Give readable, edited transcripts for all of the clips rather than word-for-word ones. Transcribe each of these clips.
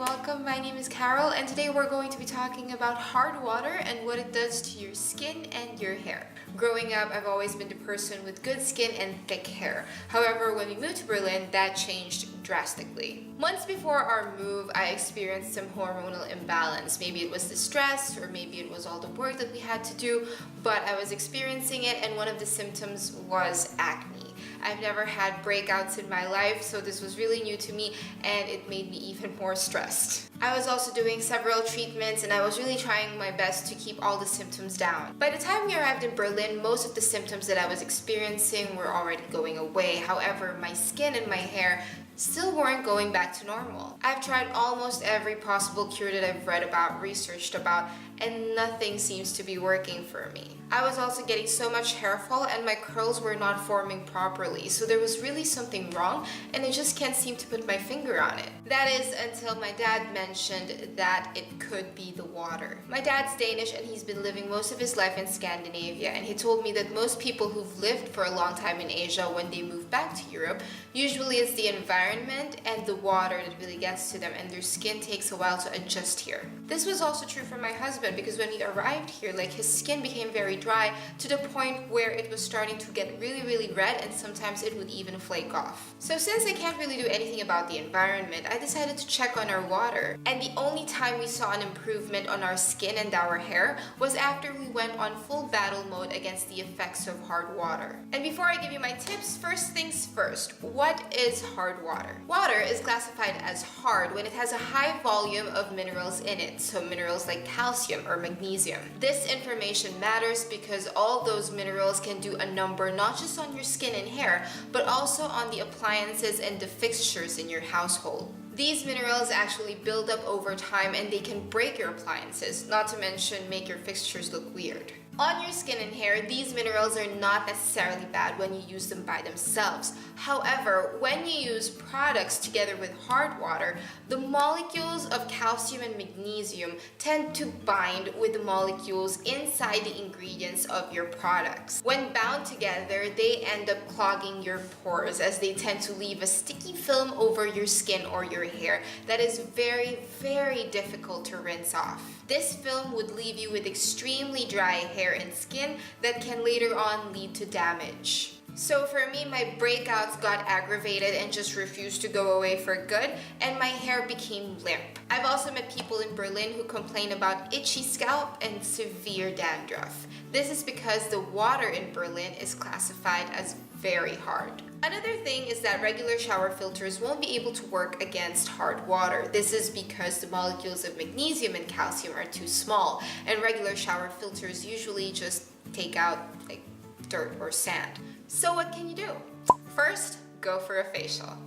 welcome. My name is Carol and today we're going to be talking about hard water and what it does to your skin and your hair. Growing up, I've always been the person with good skin and thick hair. However, when we moved to Berlin, that changed drastically. Months before our move, I experienced some hormonal imbalance. Maybe it was the stress or maybe it was all the work that we had to do, but I was experiencing it and one of the symptoms was acne. I've never had breakouts in my life, so this was really new to me and it made me even more stressed. I was also doing several treatments and I was really trying my best to keep all the symptoms down. By the time we arrived in Berlin, most of the symptoms that I was experiencing were already going away. However, my skin and my hair still weren't going back to normal. I've tried almost every possible cure that I've read about, researched about, and nothing seems to be working for me. I was also getting so much hair fall and my curls were not forming properly, so there was really something wrong and I just can't seem to put my finger on it. That is until my dad mentioned that it could be the water. My dad's Danish and he's been living most of his life in Scandinavia, and he told me that most people who've lived for a long time in Asia, when they move back to Europe, usually it's the environment and the water that really gets to them and their skin takes a while to adjust here. This was also true for my husband because when he arrived here, his skin became very dry to the point where it was starting to get really red and sometimes it would even flake off. So since I can't really do anything about the environment, I decided to check on our water. And the only time we saw an improvement on our skin and our hair was after we went on full battle mode against the effects of hard water. And before I give you my tips, first things first, what is hard water? Water is classified as hard when it has a high volume of minerals in it, so minerals like calcium or magnesium. This information matters because all those minerals can do a number not just on your skin and hair, but also on the appliances and the fixtures in your household. These minerals actually build up over time and they can break your appliances, not to mention make your fixtures look weird. On your skin and hair, these minerals are not necessarily bad when you use them by themselves. However, when you use products together with hard water, the molecules of calcium and magnesium tend to bind with the molecules inside the ingredients of your products. When bound together, they end up clogging your pores as they tend to leave a sticky film over your skin or your hair that is very difficult to rinse off. This film would leave you with extremely dry hair and skin that can later on lead to damage. So for me, my breakouts got aggravated and just refused to go away for good, and my hair became limp. I've also met people in Berlin who complain about itchy scalp and severe dandruff. This is because the water in Berlin is classified as very hard. Another thing is that regular shower filters won't be able to work against hard water. This is because the molecules of magnesium and calcium are too small, and regular shower filters usually just take out dirt or sand. So what can you do? First, go for a facial.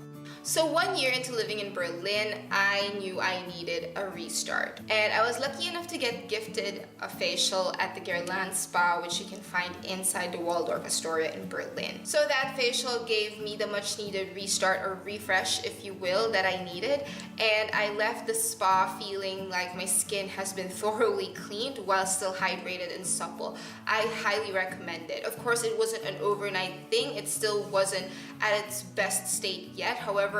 So 1 year into living in Berlin, I knew I needed a restart. And I was lucky enough to get gifted a facial at the Guerlain spa, which you can find inside the Waldorf Astoria in Berlin. So that facial gave me the much needed restart or refresh, if you will, that I needed. And I left the spa feeling like my skin has been thoroughly cleaned while still hydrated and supple. I highly recommend it. Of course, it wasn't an overnight thing. It still wasn't at its best state yet. However,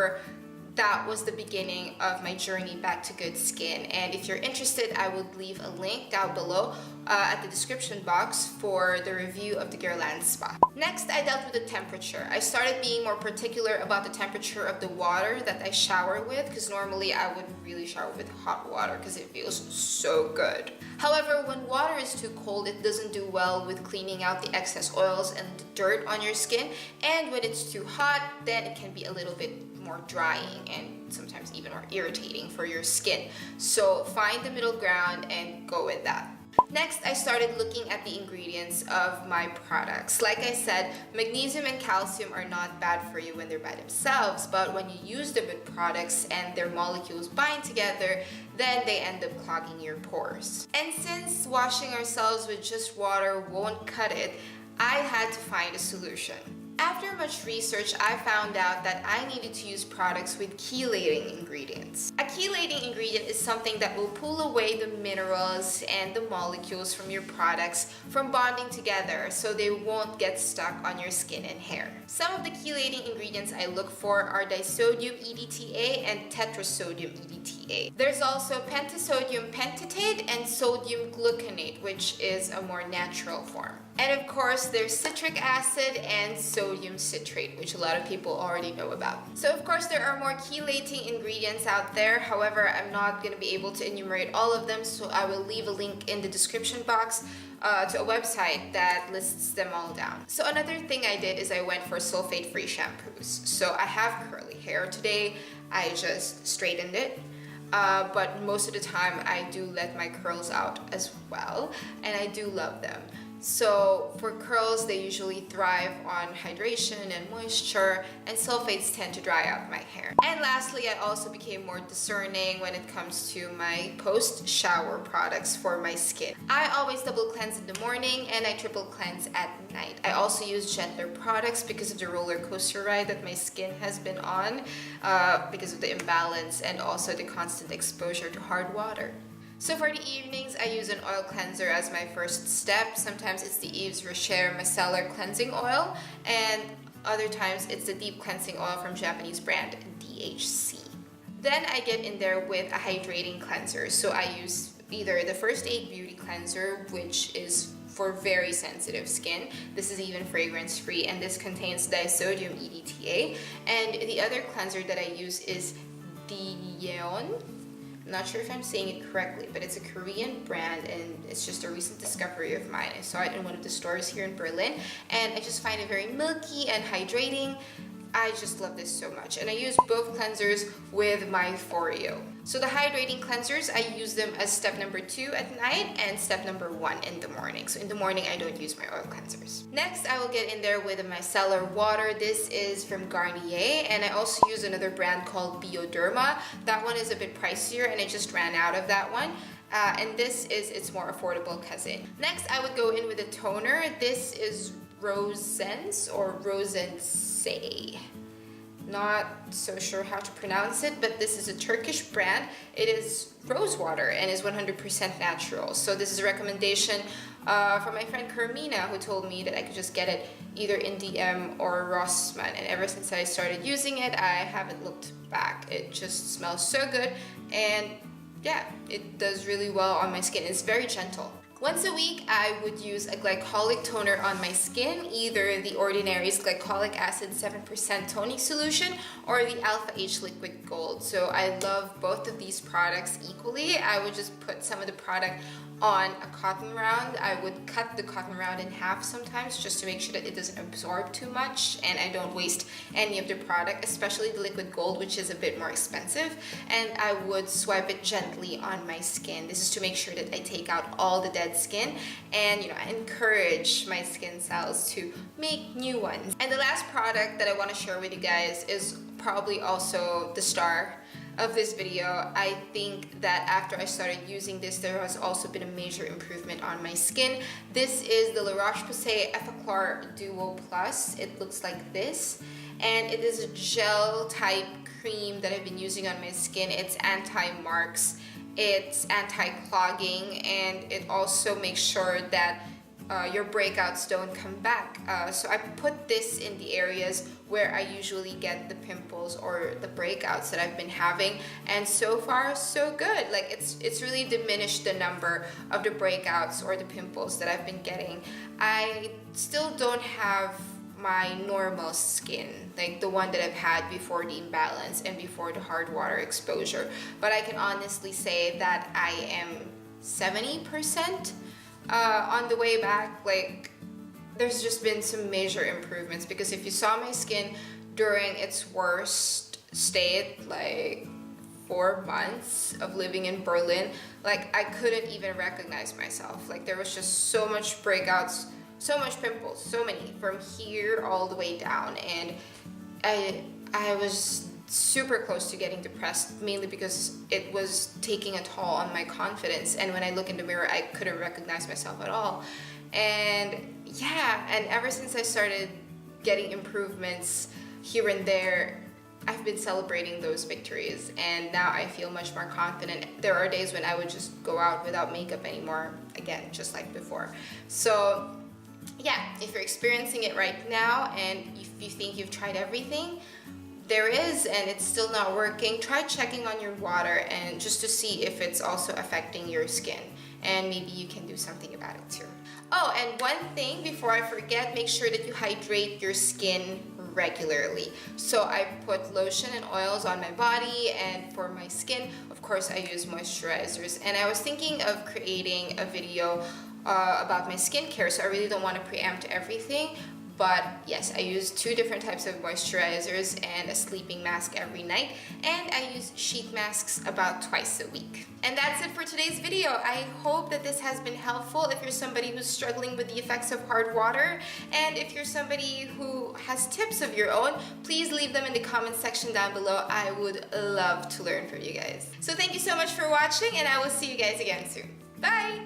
that was the beginning of my journey back to good skin. And if you're interested, I would leave a link down below at the description box for the review of the Guerlain spa. Next, I dealt with the temperature. I started being more particular about the temperature of the water that I shower with, because normally I wouldn't really shower with hot water because it feels so good. However, when water is too cold, it doesn't do well with cleaning out the excess oils and the dirt on your skin. And when it's too hot, then it can be a little bit more drying and sometimes even more irritating for your skin. So find the middle ground and go with that. Next, I started looking at the ingredients of my products. Like I said, magnesium and calcium are not bad for you when they're by themselves, but when you use them with products and their molecules bind together, then they end up clogging your pores. And since washing ourselves with just water won't cut it, I had to find a solution. After much research, I found out that I needed to use products with chelating ingredients. A chelating ingredient is something that will pull away the minerals and the molecules from your products from bonding together so they won't get stuck on your skin and hair. Some of the chelating ingredients I look for are disodium EDTA and tetrasodium EDTA. EDTA. There's also pentasodium pentatate and sodium gluconate, which is a more natural form. And of course, there's citric acid and sodium citrate, which a lot of people already know about. So of course, there are more chelating ingredients out there. However, I'm not going to be able to enumerate all of them, so I will leave a link in the description box to a website that lists them all down. So another thing I did is I went for sulfate-free shampoos. So I have curly hair. Today, I just straightened it. But most of the time I do let my curls out as well, and I do love them. So for curls, they usually thrive on hydration and moisture, and sulfates tend to dry out my hair. And lastly, I also became more discerning when it comes to my post-shower products for my skin. I always double cleanse in the morning and I triple cleanse at night. I also use gentler products because of the roller coaster ride that my skin has been on, because of the imbalance and also the constant exposure to hard water. So for the evenings, I use an oil cleanser as my first step. Sometimes it's the Yves Rocher Micellar Cleansing Oil, and other times it's the deep cleansing oil from Japanese brand DHC. Then I get in there with a hydrating cleanser. So I use either the First Aid Beauty Cleanser, which is for very sensitive skin. This is even fragrance free, and this contains disodium EDTA. And the other cleanser that I use is the Yeon. I'm not sure if I'm saying it correctly, but it's a Korean brand and it's just a recent discovery of mine. I saw it in one of the stores here in Berlin and I just find it very milky and hydrating. I just love this so much, and I use both cleansers with my Foreo. So the hydrating cleansers, I use them as step number 2 at night and step number 1 in the morning. So in the morning, I don't use my oil cleansers. Next, I will get in there with a micellar water. This is from Garnier, and I also use another brand called Bioderma. That one is a bit pricier, and I just ran out of that one. And this is its more affordable cousin. Next, I would go in with a toner. This is Rosense or Rosense. Not so sure how to pronounce it, but this is a Turkish brand. It is rose water and is 100% natural. So this is a recommendation from my friend Carmina, who told me that I could just get it either in DM or Rossmann. And ever since I started using it, I haven't looked back. It just smells so good, and yeah, it does really well on my skin. It's very gentle. Once a week, I would use a glycolic toner on my skin, either the Ordinary's Glycolic Acid 7% toning solution or the Alpha H Liquid Gold. So I love both of these products equally. I would just put some of the product on a cotton round. I would cut the cotton round in half sometimes just to make sure that it doesn't absorb too much and I don't waste any of the product, especially the liquid gold, which is a bit more expensive. And I would swipe it gently on my skin. This is to make sure that I take out all the dead skin and, you know, I encourage my skin cells to make new ones. And the last product that I want to share with you guys is probably also the star of this video. I think that after I started using this, there has also been a major improvement on my skin. This is the Roche-Posay Effaclar Duo Plus. It looks like this, and it is a gel type cream that I've been using on my skin. It's anti-marks, it's anti-clogging, and it also makes sure that your breakouts don't come back. So I put this in the areas where I usually get the pimples or the breakouts that I've been having, and so far so good. Like it's really diminished the number of the breakouts or the pimples that I've been getting. I still don't have my normal skin, like the one that I've had before the imbalance and before the hard water exposure, but I can honestly say that I am 70% on the way back. Like, there's just been some major improvements, because if you saw my skin during its worst state, like 4 months of living in Berlin, like I couldn't even recognize myself. Like there was just so much breakouts, so much pimples, so many from here all the way down, and I was super close to getting depressed, mainly because it was taking a toll on my confidence, and when I look in the mirror I couldn't recognize myself at all. And yeah, and ever since I started getting improvements here and there, I've been celebrating those victories, and now I feel much more confident. There are days when I would just go out without makeup anymore, again, just like before. So yeah, if you're experiencing it right now and if you think you've tried everything, there is and it's still not working, try checking on your water and just to see if it's also affecting your skin, and maybe you can do something about it too. Oh, and one thing before I forget, make sure that you hydrate your skin regularly. So I put lotion and oils on my body, and for my skin, of course, I use moisturizers. And I was thinking of creating a video about my skincare, so I really don't want to preempt everything. But yes, I use 2 different types of moisturizers and a sleeping mask every night, and I use sheet masks about twice a week. And that's it for today's video. I hope that this has been helpful if you're somebody who's struggling with the effects of hard water, and if you're somebody who has tips of your own, please leave them in the comment section down below. I would love to learn from you guys. So thank you so much for watching, and I will see you guys again soon. Bye!